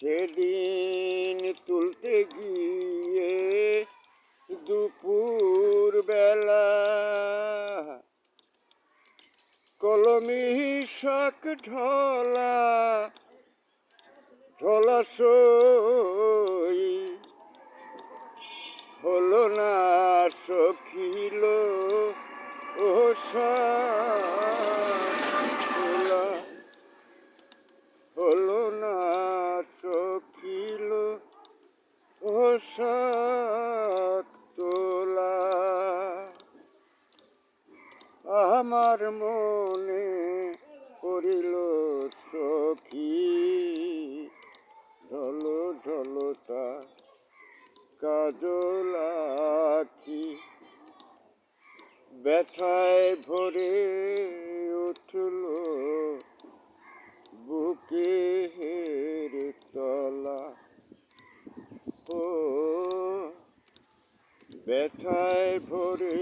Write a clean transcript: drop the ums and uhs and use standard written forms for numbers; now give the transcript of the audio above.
সেদিন তুলতে গিয়ে দুপুর বেলা কলমি শাক ঢলা ঢলাসই হলো না সখিল ও তোলা হলো না সখিল ও তোলা আমার মনে পড়িল সখী ঝলো ঝলতা কাজল আখি ব্যথায় ভরে উঠল বুকের তলা ও ব্যথায় ভরে